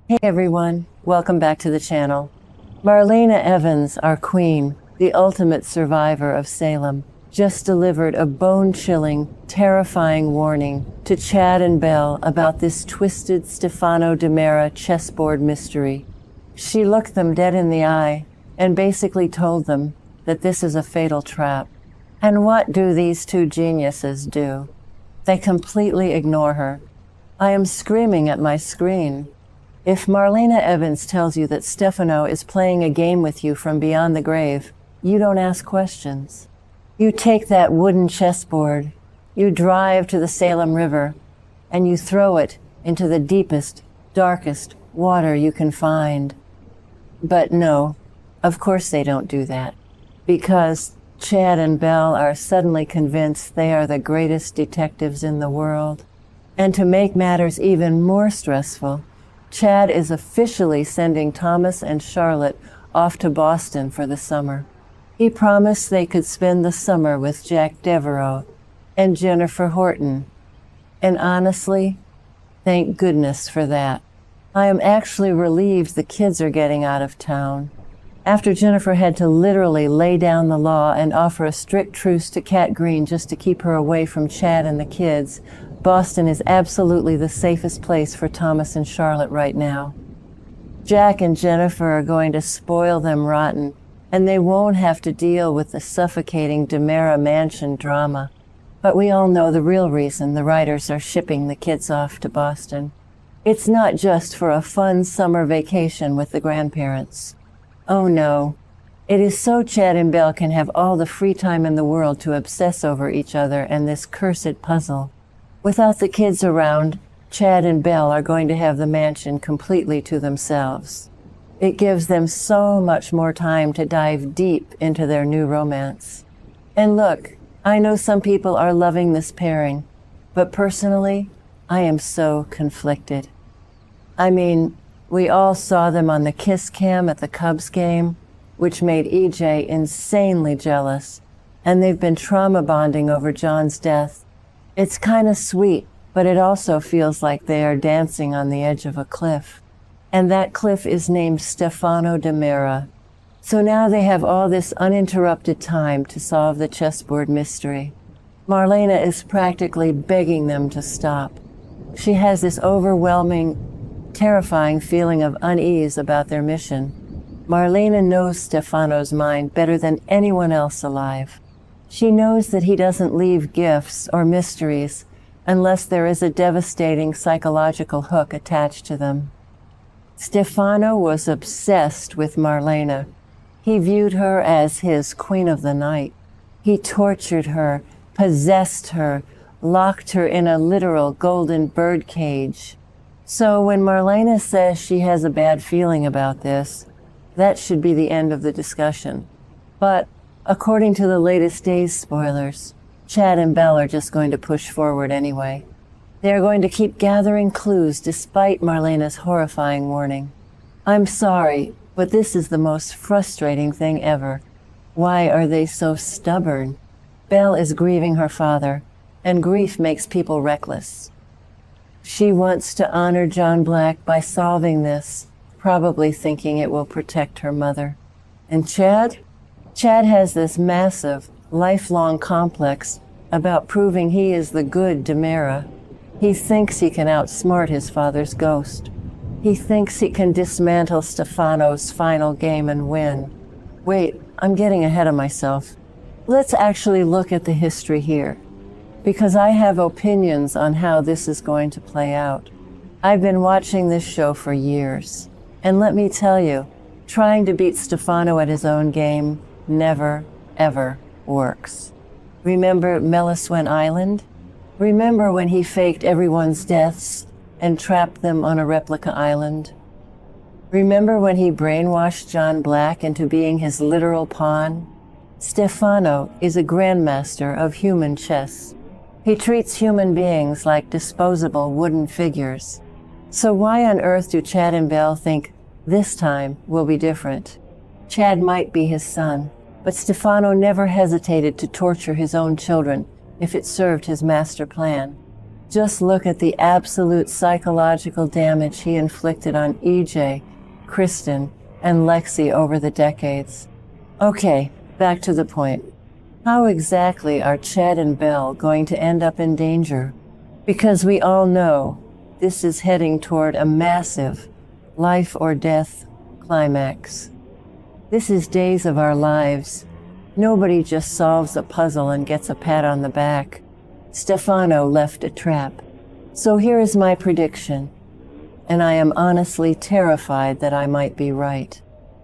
Hey everyone, welcome back to the channel. Marlena Evans, our queen, the ultimate survivor of Salem, just delivered a bone-chilling, terrifying warning to Chad and Belle about this twisted Stefano DiMera chessboard mystery. She looked them dead in the eye and basically told them that this is a fatal trap. And what do these two geniuses do? They completely ignore her. I am screaming at my screen. If Marlena Evans tells you that Stefano is playing a game with you from beyond the grave, you don't ask questions. You take that wooden chessboard, you drive to the Salem River, and you throw it into the deepest, darkest water you can find. But no, of course they don't do that, because Chad and Belle are suddenly convinced they are the greatest detectives in the world. And to make matters even more stressful, Chad is officially sending Thomas and Charlotte off to Boston for the summer. He promised they could spend the summer with Jack Deveraux and Jennifer Horton. And honestly, thank goodness for that. I am actually relieved the kids are getting out of town. After Jennifer had to literally lay down the law and offer a strict truce to Cat Greene just to keep her away from Chad and the kids, Boston is absolutely the safest place for Thomas and Charlotte right now. Jack and Jennifer are going to spoil them rotten, and they won't have to deal with the suffocating DiMera mansion drama. But we all know the real reason the writers are shipping the kids off to Boston. It's not just for a fun summer vacation with the grandparents. Oh no. It is so Chad and Belle can have all the free time in the world to obsess over each other and this cursed puzzle. Without the kids around, Chad and Belle are going to have the mansion completely to themselves. It gives them so much more time to dive deep into their new romance. And look, I know some people are loving this pairing, but personally, I am so conflicted. I mean, we all saw them on the kiss cam at the Cubs game, which made EJ insanely jealous, and they've been trauma bonding over John's death. It's kind of sweet, but it also feels like they are dancing on the edge of a cliff. And that cliff is named Stefano DiMera. So now they have all this uninterrupted time to solve the chessboard mystery. Marlena is practically begging them to stop. She has this overwhelming, terrifying feeling of unease about their mission. Marlena knows Stefano's mind better than anyone else alive. She knows that he doesn't leave gifts or mysteries unless there is a devastating psychological hook attached to them. Stefano was obsessed with Marlena. He viewed her as his queen of the night. He tortured her, possessed her, locked her in a literal golden bird cage. So when Marlena says she has a bad feeling about this, that should be the end of the discussion. But according to the latest day's spoilers, Chad and Belle are just going to push forward anyway. They are going to keep gathering clues despite Marlena's horrifying warning. I'm sorry, but this is the most frustrating thing ever. Why are they so stubborn? Belle is grieving her father, and grief makes people reckless. She wants to honor John Black by solving this, probably thinking it will protect her mother. And Chad? Chad has this massive, lifelong complex about proving he is the good DiMera. He thinks he can outsmart his father's ghost. He thinks he can dismantle Stefano's final game and win. Wait, I'm getting ahead of myself. Let's actually look at the history here, because I have opinions on how this is going to play out. I've been watching this show for years, and let me tell you, trying to beat Stefano at his own game never, ever works. Remember Meliswen Island? Remember when he faked everyone's deaths and trapped them on a replica island? Remember when he brainwashed John Black into being his literal pawn? Stefano is a grandmaster of human chess. He treats human beings like disposable wooden figures. So why on earth do Chad and Belle think this time will be different? Chad might be his son, but Stefano never hesitated to torture his own children if it served his master plan. Just look at the absolute psychological damage he inflicted on EJ, Kristen, and Lexi over the decades. Okay, back to the point. How exactly are Chad and Belle going to end up in danger? Because we all know this is heading toward a massive life or death climax. This is days of our lives. Nobody just solves a puzzle and gets a pat on the back. Stefano left a trap. So here is my prediction, and I am honestly terrified that I might be right.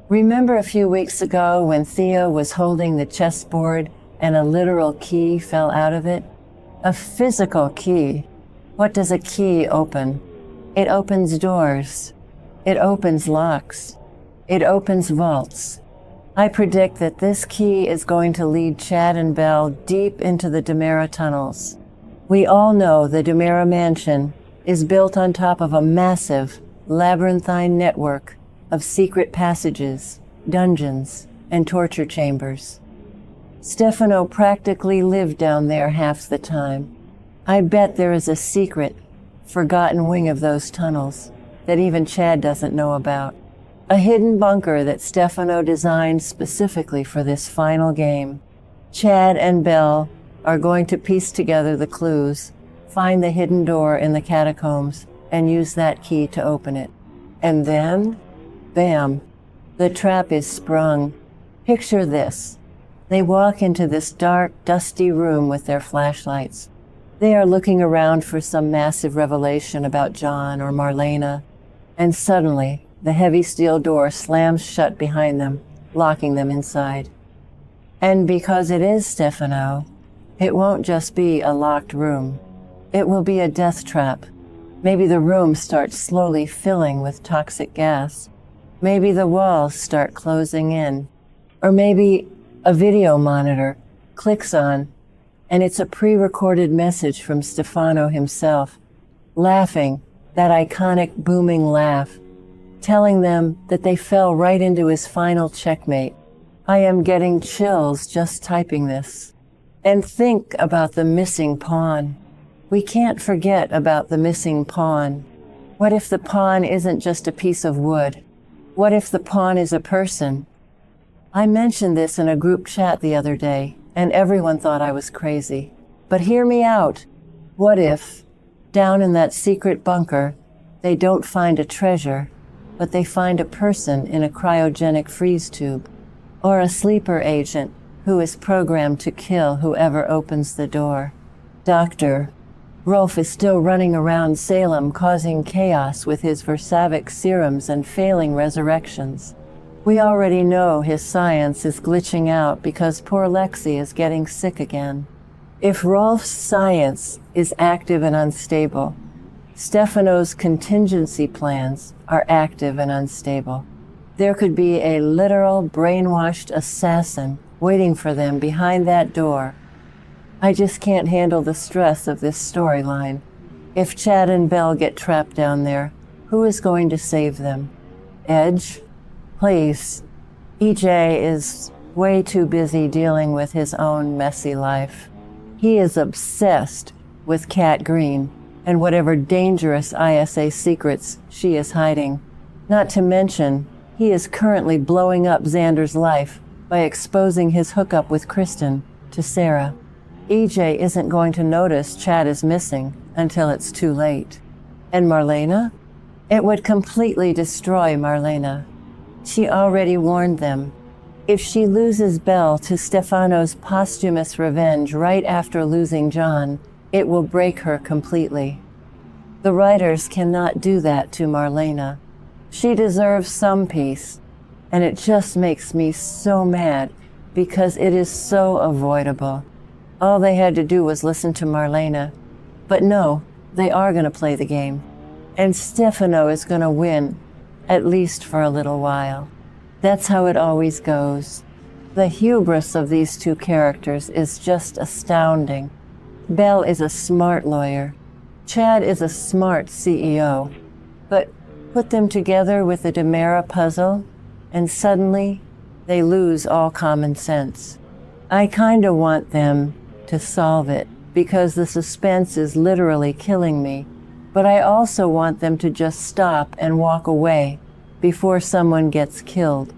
Remember a few weeks ago when Theo was holding the chessboard and a literal key fell out of it? A physical key. What does a key open? It opens doors. It opens locks. It opens vaults. I predict that this key is going to lead Chad and Belle deep into the DiMera tunnels. We all know the DiMera mansion is built on top of a massive, labyrinthine network of secret passages, dungeons, and torture chambers. Stefano practically lived down there half the time. I bet there is a secret, forgotten wing of those tunnels that even Chad doesn't know about. A hidden bunker that Stefano designed specifically for this final game. Chad and Belle are going to piece together the clues, find the hidden door in the catacombs, and use that key to open it. And then, bam, the trap is sprung. Picture this. They walk into this dark, dusty room with their flashlights. They are looking around for some massive revelation about John or Marlena, and suddenly, the heavy steel door slams shut behind them, locking them inside. And because it is Stefano, it won't just be a locked room. It will be a death trap. Maybe the room starts slowly filling with toxic gas. Maybe the walls start closing in. Or maybe a video monitor clicks on, and it's a pre-recorded message from Stefano himself, laughing, that iconic booming laugh, telling them that they fell right into his final checkmate. I am getting chills just typing this. And think about the missing pawn. We can't forget about the missing pawn. What if the pawn isn't just a piece of wood? What if the pawn is a person? I mentioned this in a group chat the other day, and everyone thought I was crazy. But hear me out. What if, down in that secret bunker, they don't find a treasure, but they find a person in a cryogenic freeze tube, or a sleeper agent who is programmed to kill whoever opens the door? Dr. Rolf is still running around Salem causing chaos with his Versavic serums and failing resurrections. We already know his science is glitching out because poor Lexi is getting sick again. If Rolf's science is active and unstable, Stefano's contingency plans are active and unstable. There could be a literal brainwashed assassin waiting for them behind that door. I just can't handle the stress of this storyline. If Chad and Belle get trapped down there, who is going to save them? Edge? Please. EJ is way too busy dealing with his own messy life. He is obsessed with Cat Greene and whatever dangerous ISA secrets she is hiding. Not to mention, he is currently blowing up Xander's life by exposing his hookup with Kristen to Sarah. EJ isn't going to notice Chad is missing until it's too late. And Marlena? It would completely destroy Marlena. She already warned them. If she loses Belle to Stefano's posthumous revenge right after losing John, it will break her completely. The writers cannot do that to Marlena. She deserves some peace, and it just makes me so mad because it is so avoidable. All they had to do was listen to Marlena. But no, they are going to play the game. And Stefano is going to win, at least for a little while. That's how it always goes. The hubris of these two characters is just astounding. Belle is a smart lawyer. Chad is a smart CEO. But put them together with the DiMera puzzle, and suddenly they lose all common sense. I kinda want them to solve it because the suspense is literally killing me. But I also want them to just stop and walk away before someone gets killed.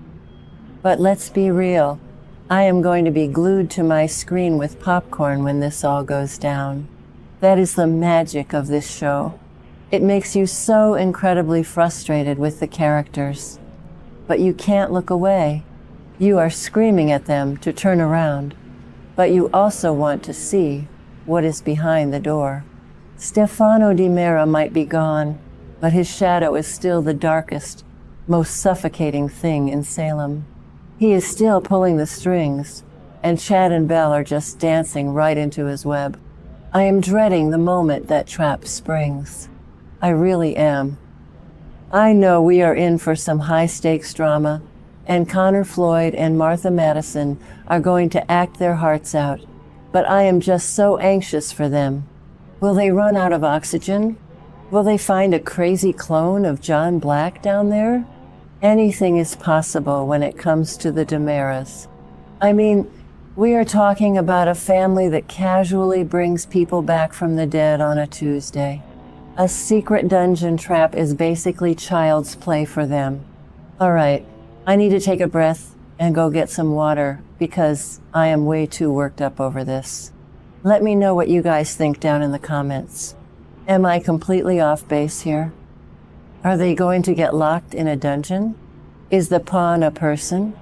But let's be real. I am going to be glued to my screen with popcorn when this all goes down. That is the magic of this show. It makes you so incredibly frustrated with the characters. But you can't look away. You are screaming at them to turn around. But you also want to see what is behind the door. Stefano DiMera might be gone, but his shadow is still the darkest, most suffocating thing in Salem. He is still pulling the strings, and Chad and Belle are just dancing right into his web. I am dreading the moment that trap springs. I really am. I know we are in for some high-stakes drama, and Connor Floyd and Martha Madison are going to act their hearts out, but I am just so anxious for them. Will they run out of oxygen? Will they find a crazy clone of John Black down there? Anything is possible when it comes to the DiMeras. I mean, we are talking about a family that casually brings people back from the dead on a Tuesday. A secret dungeon trap is basically child's play for them. All right, I need to take a breath and go get some water because I am way too worked up over this. Let me know what you guys think down in the comments. Am I completely off base here? Are they going to get locked in a dungeon? Is the pawn a person?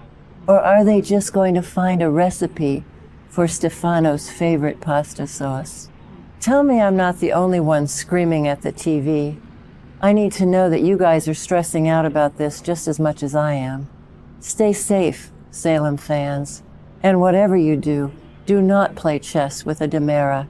Or are they just going to find a recipe for Stefano's favorite pasta sauce? Tell me I'm not the only one screaming at the TV. I need to know that you guys are stressing out about this just as much as I am. Stay safe, Salem fans. And whatever you do, do not play chess with a DiMera.